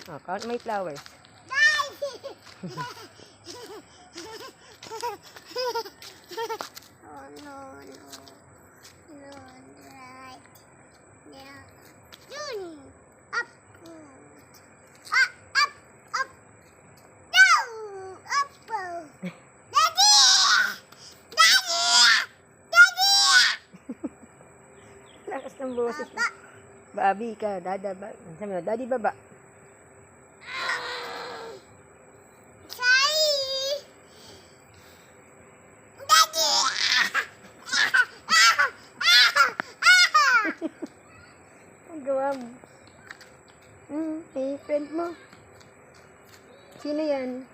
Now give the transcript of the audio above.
Oh, count my flowers. Oh no, no. No, right. Yeah. June. Up. Up, up, up. Down. Up. Daddy! Daddy! Daddy! Lakas ng boses. Papa. Babi ka, dada ba? Sabi mo, daddy baba. Sorry. Daddy! Ang gawa mo. Eh, friend mo. Sino yan?